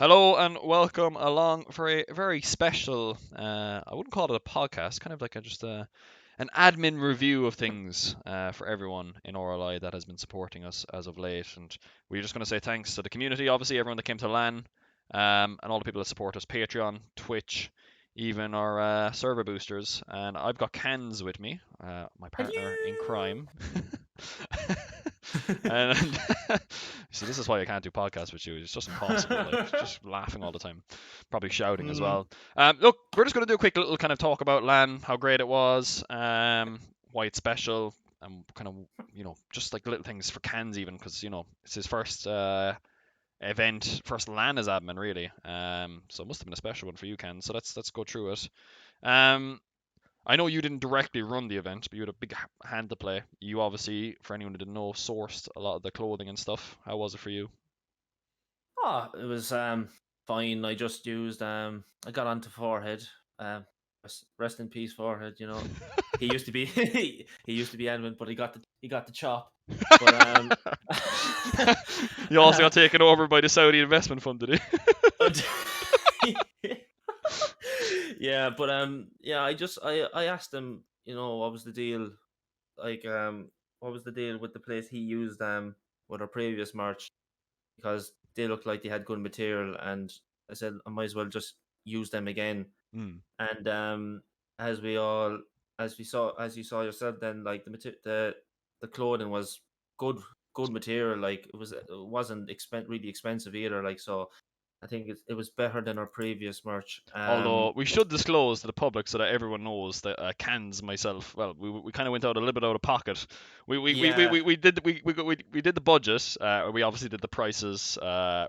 Hello and welcome along for a very special, I wouldn't call it a podcast, kind of like an admin review of things for everyone in RLI that has been supporting us as of late. And we're just going to say thanks to the community, obviously, everyone that came to LAN, and all the people that support us, Patreon, Twitch, even our server boosters. And I've got Cans with me, my partner in Hello. crime. And see, this is why I can't do podcasts with you. It's just impossible. Like, just laughing all the time, probably shouting as Hmm. well. Look, we're just going to do a quick little kind of talk about LAN, how great it was, why it's special, and kind of just like little things for Cans even because it's his first event, first LAN as admin really. So it must have been a special one for you, Ken. So let's go through it. Um, I know you didn't directly run the event, but you had a big hand to play. You obviously, for anyone who didn't know, sourced a lot of the clothing and stuff. How was it for you? It was fine. I just used I got onto forehead. Rest in peace, forehead. He used to be he used to be Edmund, but he got the chop. But You also got taken over by the Saudi investment fund, did yeah, but yeah, I asked him, what was the deal? Like what was the deal with the place he used with our previous merch? Because they looked like they had good material, and I said I might as well just use them again. he? And as we all, as you saw yourself, then like the clothing was good, good material. Like it wasn't really expensive either. Like so, I think it was better than our previous merch. Although we should disclose to the public so that everyone knows that Cans myself, well, we kind of went out a little bit out of pocket. Yeah, We did the budget. We obviously did the prices,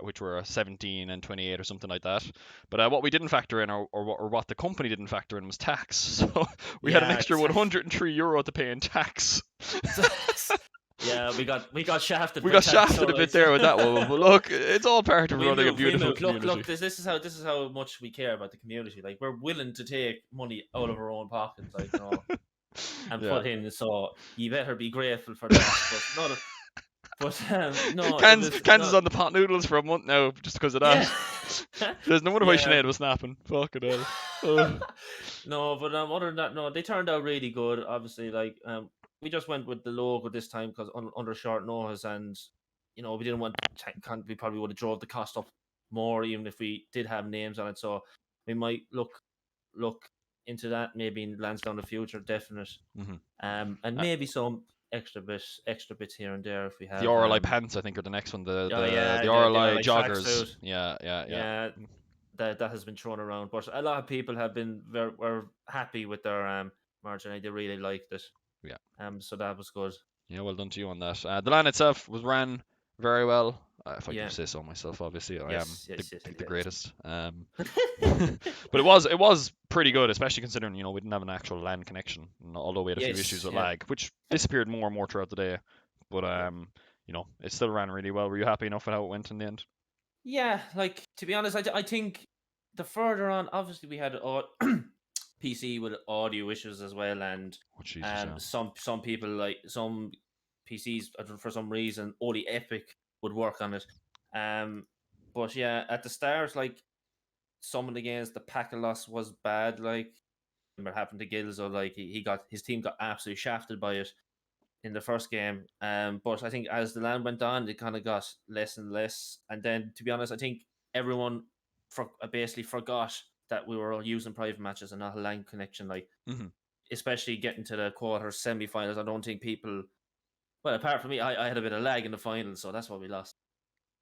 which were 17 and 28 or something like that. But what we didn't factor in, or what the company didn't factor in, was tax. So we had an yeah, extra €103 to pay in tax. yeah. We got shafted We by got tax. shafted So a bit like, there with that one, but look, it's all part of running a we beautiful move. community. Look. This is how much we care about the community. Like we're willing to take money out of our own pockets, like and Yeah. put in. So you better be grateful for that. But not. But no, it Cans was is not. on the pot noodles for a month now just because of Yeah, that. There's no wonder why yeah. Sinead was snapping. Fucking hell. Oh. No, but other than that, no, they turned out really good. Obviously, like we just went with the logo this time because under short notice, and we didn't want we probably would have drove the cost up more even if we did have names on it. So we might look into that maybe in Lansdowne the future, definite. Mhm. And Uh, maybe some extra bits here and there if we the have RLI pants, I think, are the next one. The oh the yeah, the they're RLI like joggers. tracksuit. Yeah, yeah, yeah. Yeah, that has been thrown around, but a lot of people have been were happy with their merch and they really liked it. Yeah. So that was good. Yeah, well done to you on that. The LAN itself was ran very well. If I do Yeah. say so myself, obviously, I am Yes. Yes. Yes. the Yes. greatest. But it was pretty good, especially considering we didn't have an actual LAN connection, although we had a few issues Yes. with Yeah. lag, which disappeared more and more throughout the day. But Yeah. it still ran really well. Were you happy enough with how it went in the end? Yeah. Like to be honest, I think the further on, obviously we had PC with audio issues as well, and Oh Jesus, yeah. some people like some PCs for some reason only Epic would work on it. Um, but yeah, at the start, like some of the games, the packet loss was bad. Like remember happened to Gills, or like he got his team got absolutely shafted by it in the first game. But I think as the LAN went on, it kind of got less and less. And then, to be honest, I think everyone basically forgot that we were all using private matches and not a LAN connection. Like Hmm. especially getting to the quarters, semi-finals. I don't think people. Well, apart from me, I had a bit of lag in the finals, so that's why we lost.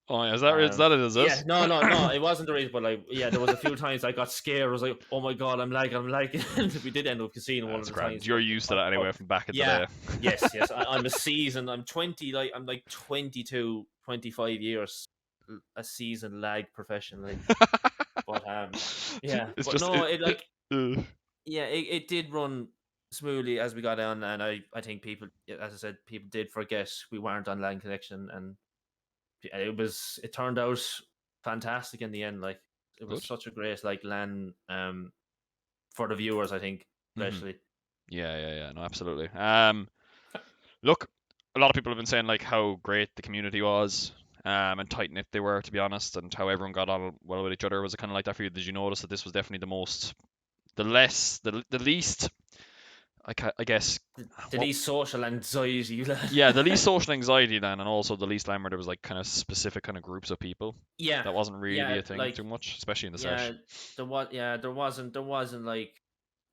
Oh yeah, is that it? Is Yeah, it? no, it wasn't the reason, but like, yeah, there was a few times I got scared. I was like, oh my god, I'm lagging. And we did end up conceding one of That's the grand. times, You're but used to that anyway from back in the yeah, day. yes, I'm a season. I'm 20, like I'm like 22, 25 years a season lag professionally. But yeah, It's but just no, it like uh, yeah, it did run smoothly as we got on, and I think people, as I said, people did forget we weren't on line connection, and it turned out fantastic in the end. Like it was good. such a great like LAN for the viewers, I think, Hmm. especially. Yeah, yeah, yeah. No, absolutely. Look, a lot of people have been saying like how great the community was. and tight knit they were, to be honest, and how everyone got on well with each other. Was it kind of like that for you? Did you notice that this was definitely the least, I guess, The what? least social anxiety. Yeah, the least social anxiety then, and also the least time where there was like kind of specific kind of groups of people. Yeah, That wasn't really yeah, a thing like too much, especially in the set. yeah, there wasn't like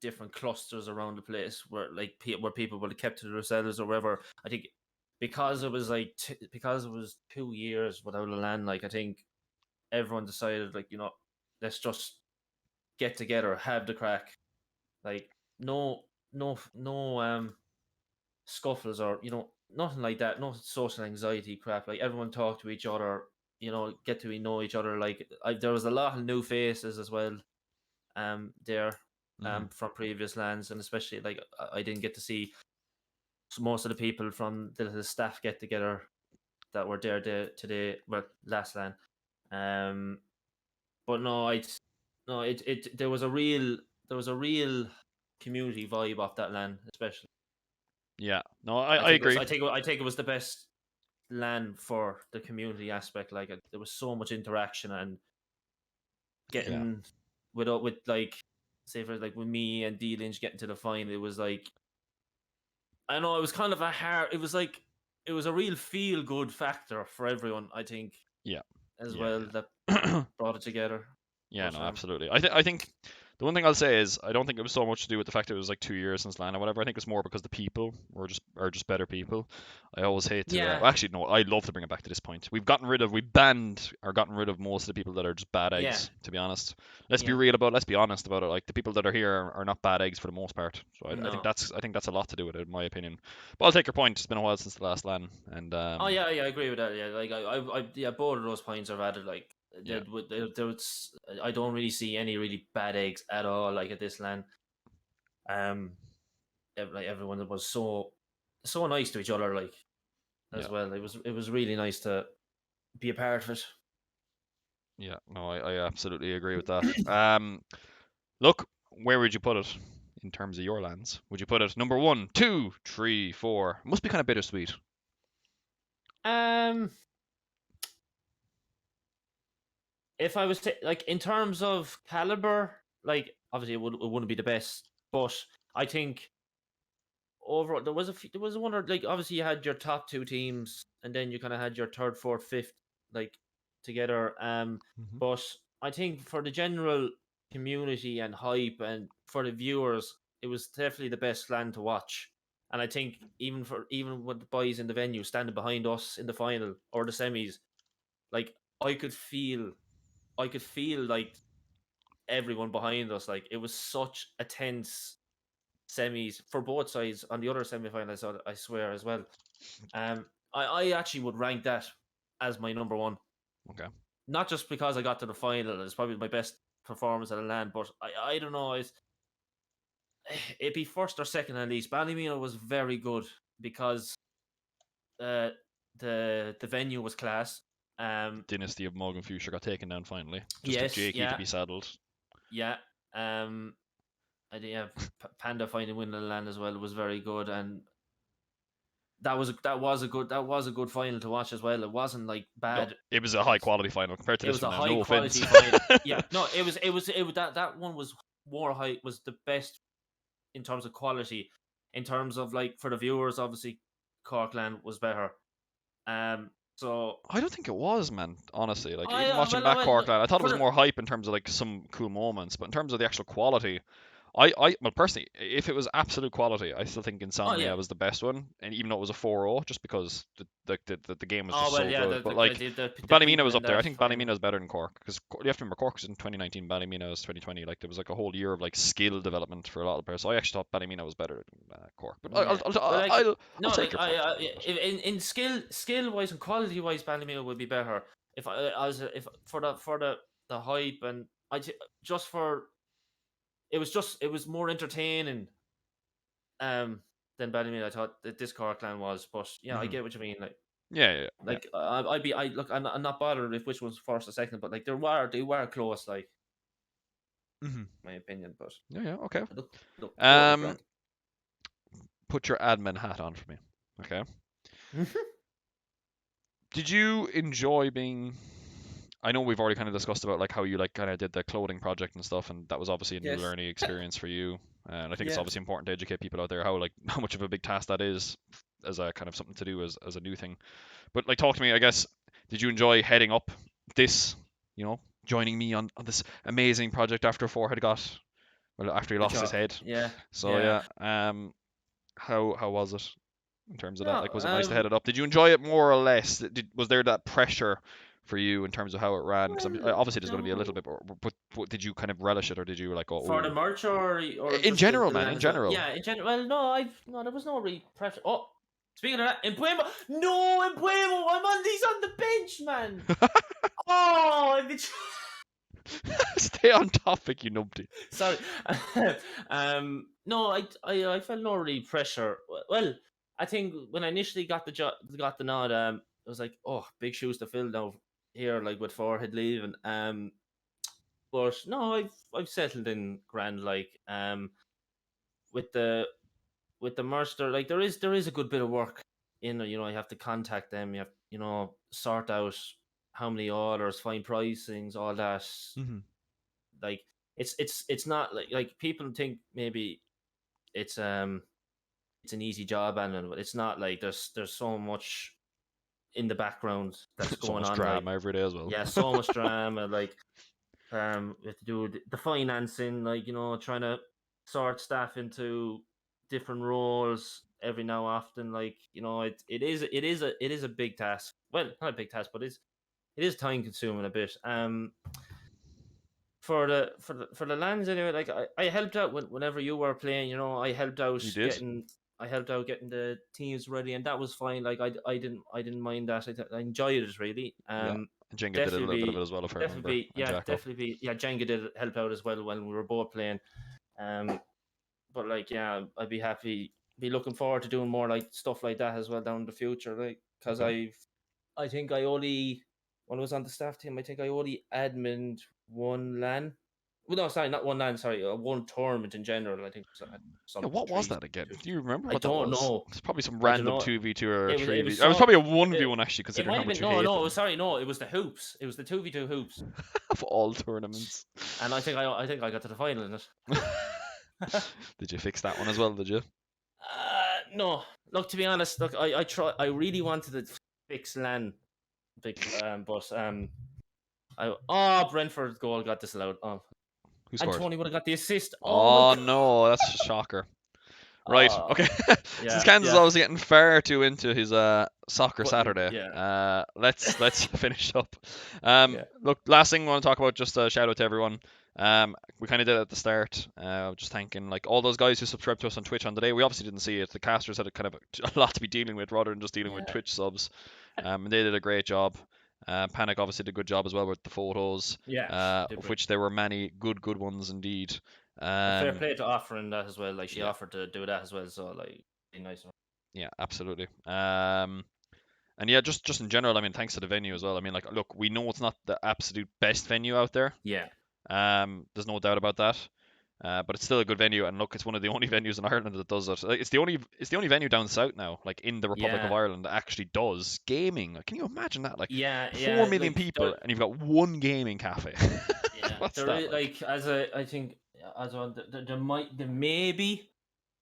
different clusters around the place where like where people would have kept to themselves or whatever. I think because it was like because it was 2 years without a LAN, like I think everyone decided like let's just get together, have the crack, like no scuffles or nothing like that, no social anxiety crap. Like everyone talked to each other, get to know each other. Like there was a lot of new faces as well there Hmm. from previous lands, and especially like I didn't get to see most of the people from the staff get together that were there today, well, last land. um but no, I no it there was a real community vibe off that land, especially. Yeah, no, I I think it was agree. I think it was the best land for the community aspect. Like there was so much interaction and Yeah, getting with like, say for like with me and D Lynch getting to the final, it was like, I know it was kind of a hard. It was like it was a real feel good factor for everyone, I think, yeah, as yeah, well, that yeah. brought it together. Yeah, But no, absolutely. I think the one thing I'll say is I don't think it was so much to do with the fact that it was like 2 years since LAN or whatever. I think it's more because the people are just better people. I always hate to. yeah, Well, actually, no, I love to bring it back to this point. We banned or gotten rid of most of the people that are just bad yeah, eggs. To be honest, yeah. let's be honest about it. Like the people that are here are not bad eggs for the most part. So No. I think that's a lot to do with it, in my opinion. But I'll take your point. It's been a while since the last LAN, and Oh yeah, yeah, I agree with that. Yeah, like yeah, both of those points are valid. Like yeah, I don't really see any really bad eggs at all. Like at this land, um, like everyone was so nice to each other. Like as yeah. well, it was really nice to be a part of it. Yeah, no, I absolutely agree with that. Look, where would you put it in terms of your lands? Would you put it number one, two, three, four? Must be kind of bittersweet. Um, if I was to, like, in terms of caliber, like obviously it wouldn't be the best, but I think overall there was one, or like obviously you had your top two teams and then you kind of had your third, fourth, fifth, like, together. Hmm. But I think for the general community and hype and for the viewers, it was definitely the best land to watch. And I think even with the boys in the venue standing behind us in the final or the semis, like I could feel I could feel like everyone behind us. Like it was such a tense semis for both sides on the other semi-finals. I swear as well. I actually would rank that as my number one. Okay. Not just because I got to the final; it's probably my best performance at a land. But I don't know. It'd be first or second at least. Ballymena was very good because uh, the venue was class. Dynasty of Morgan Fuchsia got taken down finally. Just took Yes, Jakey to yeah, be saddled. yeah. Um, I think, yeah, Panda finding winning the land as well was very good, and that was a good final to watch as well. It wasn't like No, bad. it was a high quality final compared to It this was one a now. high No offense. quality final. Yeah, no, it was that one was more high, was the best in terms of quality. In terms of like for the viewers, obviously Corkland was better. So I don't think it was, man. Honestly, like I even watching well, back no, Cork, I thought it for was the more hype in terms of like some cool moments, but in terms of the actual quality, well, personally, if it was absolute quality, I still think oh yeah. Insomnia was the best one, and even though it was a 4-0, just because the game was Oh just well, so yeah, good. the But the like, the, the, but the Ballymena people was in up there. I that think final. Ballymena is better than Cork because you have to remember Cork was in 2019, Ballymena was 2020. Like there was like a whole year of like skill development for a lot of players. So I actually thought Ballymena was better than Cork. But Yeah, but like I'll no, take like your point on it. But in skill wise and quality wise, Ballymena would be better if I was if for the hype, and just for it was more entertaining than Ballymena. I thought that this Cork clan was, but yeah, I mhm. get what you mean. Like Yeah, yeah, yeah. like I'd be I look I'm not bothered if which one's first or second, but like they were close, like, Mhm. my opinion. But Yeah, yeah. Okay. look, both were Um, grand. put your admin hat on for me. Okay. Did you enjoy being? I know we've already kind of discussed about like how you like kind of did the clothing project and stuff, and that was obviously a new Yes. learning experience for you. And I think it's Yeah. obviously important to educate people out there how like how much of a big task that is as a kind of something to do as a new thing. But like, talk to me. I guess did you enjoy heading up this? You know, joining me on this amazing project after Four had got well after he The lost his job. head. Yeah. So Yeah. yeah, how was it in terms of that? No. Like, was it nice to head it up? Did you enjoy it more or less? Was there that pressure for you in terms of how it ran? Because Well, obviously there's going to be a little no. bit, more, but did you kind of relish it, or did you like, For the oh, merch or in just general, the man, land in as well? general? Yeah, in general. Well, no, no, there was no real pressure. Oh, speaking of that, in Pueblo, no, in Pueblo, he's on the bench, man. Oh, Stay on topic, you numpty. sorry. No, I felt no real pressure. Well, I think when I initially got the job, got the nod, I was like, oh, big shoes to fill now here, like with Forehead leaving. But no, I've settled in grand, like with the merch there, like there is a good bit of work in it. You know, you have to contact them, you have, sort out how many orders, find pricings, all that. Hmm. Like it's not like people think maybe it's it's an easy job, and it's not. Like there's so much in the background that's So going much on. Like, drama every day as well. yeah, so much drama. Like, we have to do the financing, like, trying to sort staff into different roles every now often. Like, it is a big task. Well, not a big task, but it is time consuming a bit. For the lands anyway. Like, I helped out whenever you were playing. I helped out You did? getting. I helped out getting the teams ready, and that was fine. Like, I didn't mind that. I enjoyed it really. Yeah. Jenga did a Definitely little bit of it be as well, if I definitely remember, be and yeah, Jacko. definitely be yeah. Jenga did help out as well when we were both playing. Um, but like, yeah, I'd be looking forward to doing more like stuff like that as well down in the future. Like, because Okay. I think I only when I was on the staff team, I think I only admin one LAN. Well, no, sorry, not one LAN. Sorry, one tournament in general. I think it was Yeah, some what was three. that again? Do you remember I what that don't was? know. It's probably some I don't random know. 2v2 or It was 3v. It was probably a 1v1 actually, it considering might how have been much you no, hate no. them Sorry, no. It was the hoops. It was the 2v2 hoops, of all tournaments. and I think I got to the final in it. Did you fix that one as well? Did you? No. Look, to be honest, look, I really wanted to fix LAN, but Brentford goal got disallowed. Oh, Who and scored? Tony would have got the assist. Oh my Oh god. no, that's a shocker. Right. Oh, Okay. Since yeah, Kansas is yeah, obviously getting far too into his soccer but Saturday, yeah, let's finish up. yeah, Look, last thing I want to talk about, just a shout out to everyone. We kind of did it at the start. Just thanking like all those guys who subscribed to us on Twitch on the day. We obviously didn't see it. The casters had a kind of a lot to be dealing with rather than just dealing with yeah. Twitch subs. And they did a great job. Panic obviously did a good job as well with the photos, Yeah, did of brilliant. which there were many good ones indeed. A fair Um, play to offering that as well. Like, she yeah, offered to do that as well, so like, be nice. yeah, absolutely. And yeah, just in general, I mean, thanks to the venue as well. I mean, like, look, we know it's not the absolute best venue out there. Yeah, There's no doubt about that. But it's still a good venue, and look, it's one of the only venues in Ireland that does it. Like, it's the only venue down south now, like in the Republic of yeah, Ireland, that actually does gaming. Like, can you imagine that? Like, yeah, 4 million Like, people, and you've got one gaming cafe. yeah, What's there that is like? like, I think, there may be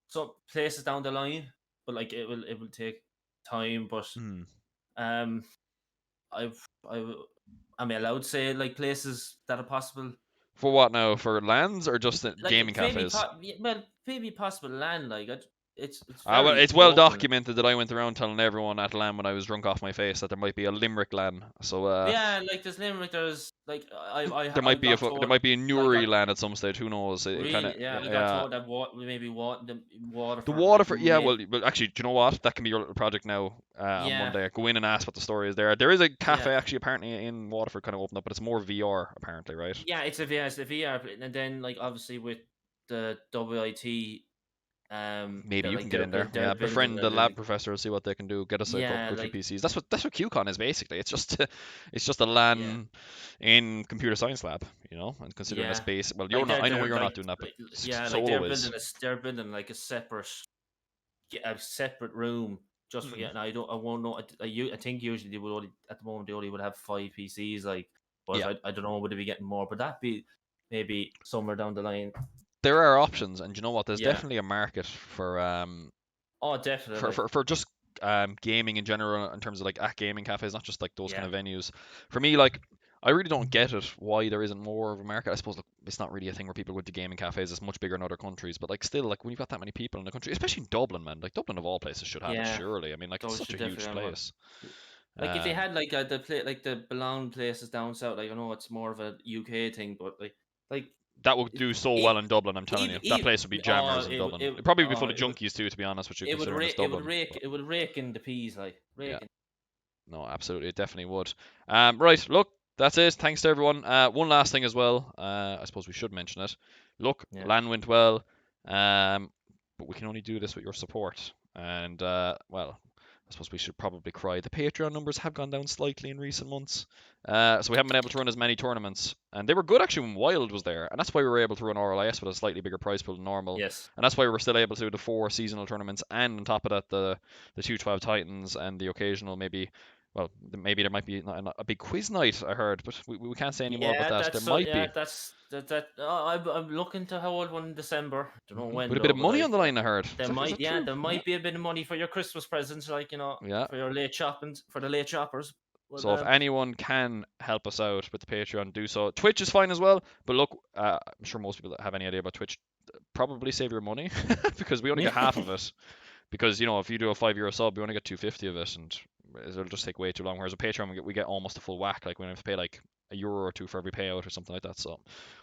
some places down the line, but like, it will take time. But Hmm. um, I am I allowed to say like places that are possible? For what now? For lands or just Like, gaming cafes? well, maybe possible land. Like, it's Well, very it's well open. documented that I went around telling everyone at LAN when I was drunk off my face that there might be a Limerick LAN. So Yeah, like there's Limerick. There's like there I might be got told. a I Newry got LAN at some stage. Who knows? It kind of really, yeah, we got yeah. told that maybe the The Waterford, like, Waterford, yeah. may. Well, actually, do you know what? That can be your little project now. On Yeah, Monday, go in and ask what the story is there. There is a yeah, cafe actually apparently in Waterford kind of opened up, but it's more VR apparently, right? yeah. It's a VR, and then like obviously with the WIT, Maybe they're you can like get in there. they're Yeah, building befriend a the little. lab professor, see what they can do. Get us a Yeah, good few like, PCs. That's what QCon is basically. It's just it's just a yeah, LAN in computer science lab, And considering a yeah. space. Well, you're Like, not. I know they're you're not like, doing that, but yeah, like Solo is. they're building like a separate room just for Hmm. getting. I won't know. I think usually they would only at the moment they only would have 5 PCs. Like, but Yeah. I don't know would they be getting more, but that be maybe somewhere down the line. There are options, and you know what? There's Yeah. definitely a market Oh, definitely. for just gaming in general in terms of like at gaming cafes, not just like those kind Yeah. of venues. For me, like I really don't get it why there isn't more of a market. I suppose look, it's not really a thing where people go to gaming cafes. It's much bigger in other countries, but like still, like when you've got that many people in the country, especially in Dublin, man, like Dublin of all places should have it, Yeah. surely. I mean, like it's Those such a should definitely huge have one. place. Like if they Um, had like the play like the Belong places down south, like I know it's more of a UK thing, but like that would it, do so well it, in Dublin. I'm telling you, that even place would be jammers in Dublin. It'd probably be full of it would junkies too, to be honest with you, it would considering it's rake it would Dublin. rake But it would rake in the peas, like yeah. rake. No, absolutely, it definitely would. Right, look, that's it. Thanks to everyone. One last thing as well. I suppose we should mention it. Look, Yeah. LAN went well, but we can only do this with your support. And well, I suppose we should probably cry. The Patreon numbers have gone down slightly in recent months, so we haven't been able to run as many tournaments. And they were good actually when Wild was there, and that's why we were able to run RLIS with a slightly bigger prize pool than normal. Yes. And that's why we're still able to do the 4 seasonal tournaments, and on top of that, the 212 Titans and the occasional maybe well, maybe there might be a big quiz night, I heard, but we can't say any more about Yeah, that. There might be. that. I'm looking to hold one in December. Don't know when With a bit though, of but money like on the line, I heard. Is that yeah, true? there Yeah. might be a bit of money for your Christmas presents, like Yeah. for your late shopping for the late shoppers. But So if anyone can help us out with the Patreon, do so. Twitch is fine as well, but look, I'm sure most people that have any idea about Twitch probably save your money because we only get half of it. Because if you do a €5 sub, we only get 250 of it, and it'll just take way too long. Whereas a Patreon, we get almost a full whack. Like we don't have to pay like €1 or two for every payout or something like that. So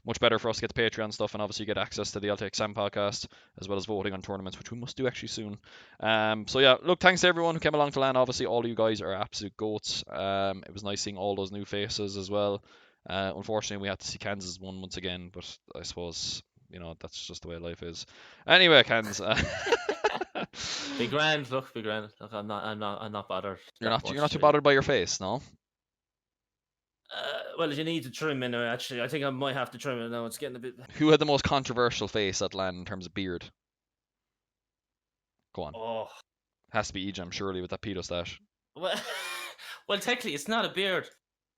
much better for us to get the Patreon stuff, and obviously get access to the LTXM podcast as well as voting on tournaments, which we must do actually soon. So yeah, look, thanks to everyone who came along to LAN. Obviously, all of you guys are absolute goats. It was nice seeing all those new faces as well. Unfortunately, we had to see Kansas won once again, but I suppose that's just the way life is. Anyway, Kansas. be grand, look, be grand. Look, I'm not bothered You're that not you're much. not too bothered by your face, no? Well, you need to trim in there. Actually, I think I might have to trim it now. It's getting a bit. Who had the most controversial face at LAN in terms of beard? Go on. Oh, Has to be Ejam, surely, with that pedo stash. well, well, technically, it's not a beard.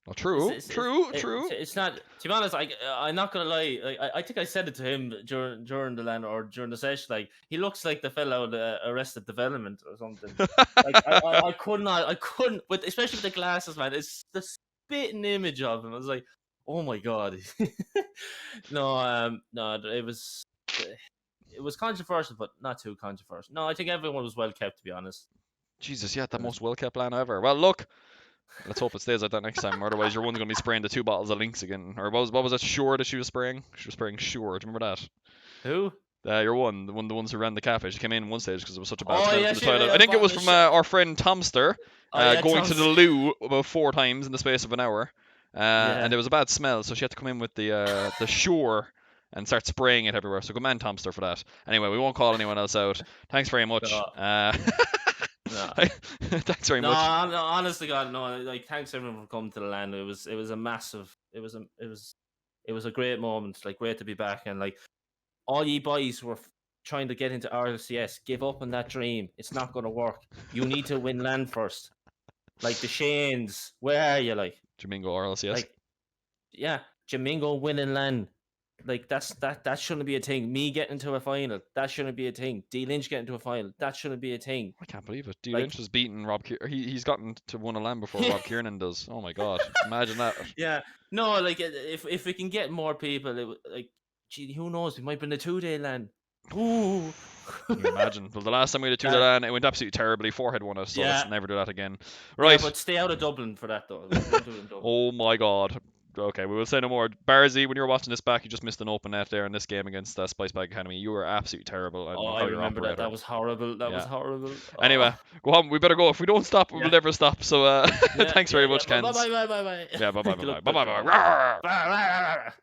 Oh, true, true, true. It's not. To be honest, I'm not gonna lie. I think I said it to him during the LAN or during the session. Like he looks like the fellow out of Arrested Development or something. Like I could not. I couldn't. But especially with the glasses, man. It's the spitting image of him. I was like, oh my god. No. It was controversial, but not too controversial. No, I think everyone was well kept. To be honest. Jesus, yeah, the most well-kept LAN ever. Well, look, let's hope it stays like that next time. Otherwise, your one's going to be spraying the 2 bottles of Lynx again. Or what was that Sure that she was spraying? She was spraying Sure. Do you remember that? Who? Your one, the ones who ran the cafe. She came in one stage because it was such a bad Oh smell yeah, from the toilet. I think it was from our friend Tomster Oh yeah, going to the Tom's. loo about 4 times in the space of an hour. And Yeah. there was a bad smell, so she had to come in with the Sure and start spraying it everywhere. So good man, Tomster, for that. Anyway, we won't call anyone else out. Thanks very much. No, no. Thanks very No, much. honestly, God, no. Like, thanks everyone for coming to the LAN. It was a massive. It was a great moment. Like, great to be back, and like all you boys who were trying to get into RLCS, give up on that dream. It's not going to work. You need to win LAN first. Like the Shanes, where are you? Like Jamingo RLCS. Like, yeah, Jamingo winning LAN. Like that shouldn't be a thing. Me getting into a final, that shouldn't be a thing. D Lynch getting to a final, that shouldn't be a thing. I can't believe it. D Like, Lynch has beaten Rob. He's gotten to win a LAN before Rob Kiernan does. Oh my god, imagine that. yeah, no, like if we can get more people, like, gee, who knows? We might win a 2-day LAN. Ooh. Can you imagine? Well, the last time we did 2 LAN, it went absolutely terribly. Forehead won us, so let's never do that again. Right. Yeah, but stay out of Dublin for that though. Oh my god. Okay, we will say no more. Barzy, when you were watching this back, you just missed an open net there in this game against Spice Bag Academy. You were absolutely terrible. Oh, I remember that. That was horrible. That was horrible. Anyway, go on. We better go. If we don't stop, we'll never stop. So thanks very much, Ken. Bye. Yeah, bye.